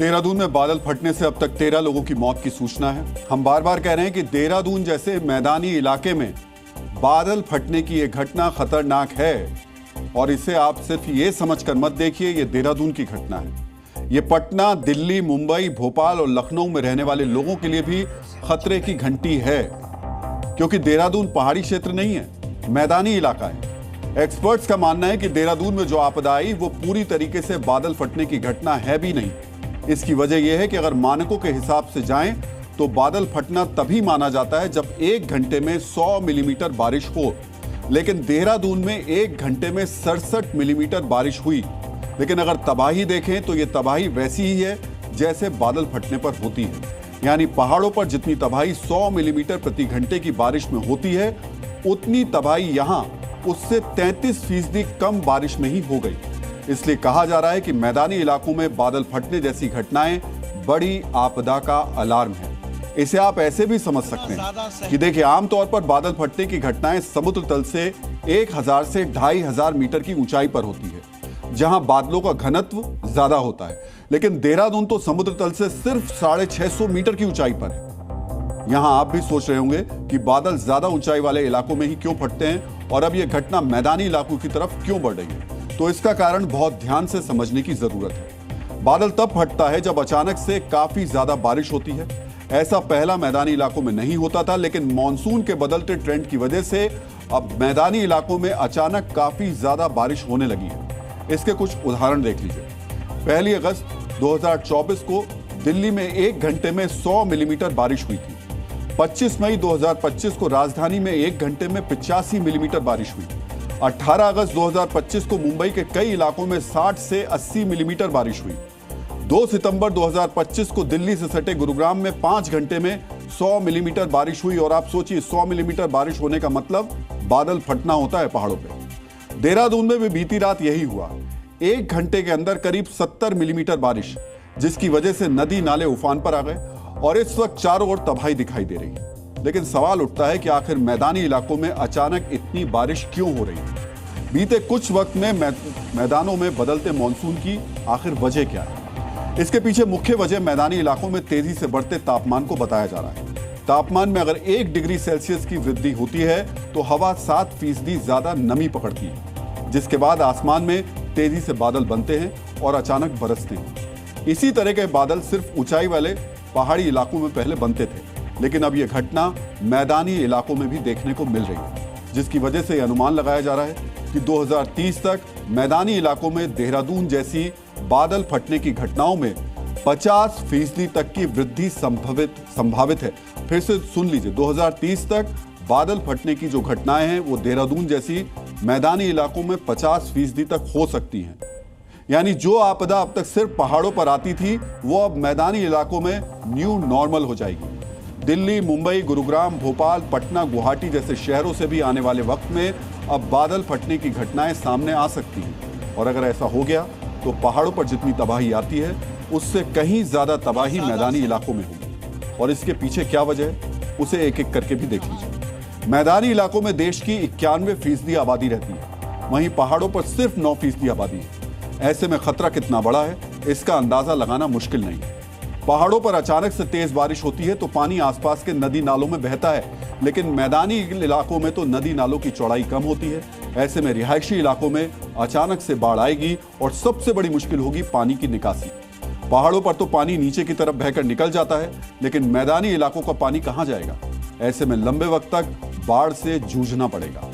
देहरादून में बादल फटने से अब तक 13 लोगों की मौत की सूचना है। हम बार बार कह रहे हैं कि देहरादून जैसे मैदानी इलाके में बादल फटने की यह घटना खतरनाक है और इसे आप सिर्फ ये समझकर मत देखिए ये देहरादून की घटना है। ये पटना, दिल्ली, मुंबई, भोपाल और लखनऊ में रहने वाले लोगों के लिए भी खतरे की घंटी है, क्योंकि देहरादून पहाड़ी क्षेत्र नहीं है, मैदानी इलाका है। एक्सपर्ट्स का मानना है कि देहरादून में जो आपदा आई वो पूरी तरीके से बादल फटने की घटना है भी नहीं। इसकी वजह यह है कि अगर मानकों के हिसाब से जाएं तो बादल फटना तभी माना जाता है जब 1 घंटे में 100 मिलीमीटर बारिश हो, लेकिन देहरादून में 1 घंटे में 67 मिलीमीटर बारिश हुई। लेकिन अगर तबाही देखें तो यह तबाही वैसी ही है जैसे बादल फटने पर होती है, यानी पहाड़ों पर जितनी तबाही 100 मिलीमीटर प्रति घंटे की बारिश में होती है, उतनी तबाही यहां उससे 33% कम बारिश में ही हो गई। इसलिए कहा जा रहा है कि मैदानी इलाकों में बादल फटने जैसी घटनाएं बड़ी आपदा का अलार्म है। इसे आप ऐसे भी समझ सकते हैं कि देखिए, आमतौर पर बादल फटने की घटनाएं समुद्र तल से 1000 से 2500 मीटर की ऊंचाई पर होती है, जहां बादलों का घनत्व ज्यादा होता है। लेकिन देहरादून तो समुद्र तल से सिर्फ 650 मीटर की ऊंचाई पर है। यहां आप भी सोच रहे होंगे कि बादल ज्यादा ऊंचाई वाले इलाकों में ही क्यों फटते हैं और अब यह घटना मैदानी इलाकों की तरफ क्यों बढ़ रही है। तो इसका कारण बहुत ध्यान से समझने की जरूरत है। बादल तब फटता है जब अचानक से काफी ज्यादा बारिश होती है। ऐसा पहला मैदानी इलाकों में नहीं होता था, लेकिन मानसून के बदलते ट्रेंड की वजह से अब मैदानी इलाकों में अचानक काफी ज्यादा बारिश होने लगी है। इसके कुछ उदाहरण देख लीजिए। 1 अगस्त 2024 को दिल्ली में 1 घंटे में 100 मिलीमीटर बारिश हुई थी। 25 मई 2025 को राजधानी में 1 घंटे में 85 मिलीमीटर बारिश हुई। 18 अगस्त 2025 को मुंबई के कई इलाकों में 60 से 80 मिलीमीटर बारिश हुई। 2 सितंबर 2025 को दिल्ली से सटे गुरुग्राम में 5 घंटे में 100 मिलीमीटर बारिश हुई। और आप सोचिए, 100 मिलीमीटर बारिश होने का मतलब बादल फटना होता है पहाड़ों पे। देहरादून में भी बीती रात यही हुआ। 1 घंटे के अंदर करीब 70 मिलीमीटर बारिश, जिसकी वजह से नदी नाले उफान पर आ गए और इस वक्त चारों ओर तबाही दिखाई दे रही है। लेकिन सवाल उठता है कि आखिर मैदानी इलाकों में अचानक इतनी बारिश क्यों हो रही है? बीते कुछ वक्त में मैदानों में बदलते मॉनसून की आखिर वजह क्या है? इसके पीछे मुख्य वजह मैदानी इलाकों में तेजी से बढ़ते तापमान को बताया जा रहा है। तापमान में अगर 1 डिग्री सेल्सियस की वृद्धि होती है तो हवा 7% ज्यादा नमी पकड़ती है, जिसके बाद आसमान में तेजी से बादल बनते हैं और अचानक बरसते हैं। इसी तरह के बादल सिर्फ ऊंचाई वाले पहाड़ी इलाकों में पहले बनते थे, लेकिन अब यह घटना मैदानी इलाकों में भी देखने को मिल रही है, जिसकी वजह से यह अनुमान लगाया जा रहा है कि 2030 तक मैदानी इलाकों में देहरादून जैसी बादल फटने की घटनाओं में 50% तक की वृद्धि संभावित है। फिर से सुन लीजिए, 2030 तक बादल फटने की जो घटनाएं हैं वो देहरादून जैसी मैदानी इलाकों में 50% तक हो सकती हैं। यानी जो आपदा अब तक सिर्फ पहाड़ों पर आती थी वो अब मैदानी इलाकों में न्यू नॉर्मल हो जाएगी। दिल्ली, मुंबई, गुरुग्राम, भोपाल, पटना, गुवाहाटी जैसे शहरों से भी आने वाले वक्त में अब बादल फटने की घटनाएं सामने आ सकती हैं। और अगर ऐसा हो गया तो पहाड़ों पर जितनी तबाही आती है उससे कहीं ज्यादा तबाही मैदानी इलाकों में होगी। और इसके पीछे क्या वजह है उसे एक एक करके भी देख लीजिए। मैदानी इलाकों में देश की 91% आबादी रहती है, वहीं पहाड़ों पर सिर्फ 9% आबादी है। ऐसे में खतरा कितना बड़ा है इसका अंदाजा लगाना मुश्किल नहीं है। पहाड़ों पर अचानक से तेज बारिश होती है तो पानी आसपास के नदी नालों में बहता है, लेकिन मैदानी इलाकों में तो नदी नालों की चौड़ाई कम होती है। ऐसे में रिहायशी इलाकों में अचानक से बाढ़ आएगी और सबसे बड़ी मुश्किल होगी पानी की निकासी। पहाड़ों पर तो पानी नीचे की तरफ बहकर निकल जाता है, लेकिन मैदानी इलाकों का पानी कहां जाएगा? ऐसे में लंबे वक्त तक बाढ़ से जूझना पड़ेगा।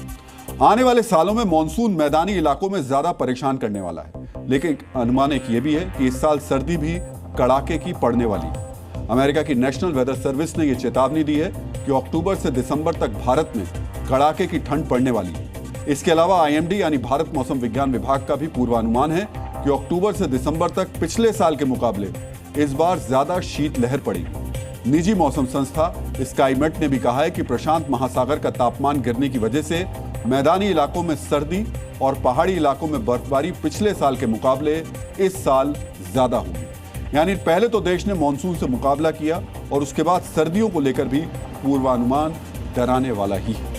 आने वाले सालों में मानसून मैदानी इलाकों में ज्यादा परेशान करने वाला है, लेकिन अनुमान एक ये भी है कि इस साल सर्दी भी कड़ाके की पड़ने वाली है। अमेरिका की नेशनल वेदर सर्विस ने यह चेतावनी दी है कि अक्टूबर से दिसंबर तक भारत में कड़ाके की ठंड पड़ने वाली है। इसके अलावा IMD यानी भारत मौसम विज्ञान विभाग का भी पूर्वानुमान है कि अक्टूबर से दिसंबर तक पिछले साल के मुकाबले इस बार ज्यादा शीतलहर पड़ेगी। निजी मौसम संस्था स्काईमेट ने भी कहा है कि प्रशांत महासागर का तापमान गिरने की वजह से मैदानी इलाकों में सर्दी और पहाड़ी इलाकों में बर्फबारी पिछले साल के मुकाबले इस साल ज्यादा होगी। यानी पहले तो देश ने मानसून से मुकाबला किया और उसके बाद सर्दियों को लेकर भी पूर्वानुमान डराने वाला ही है।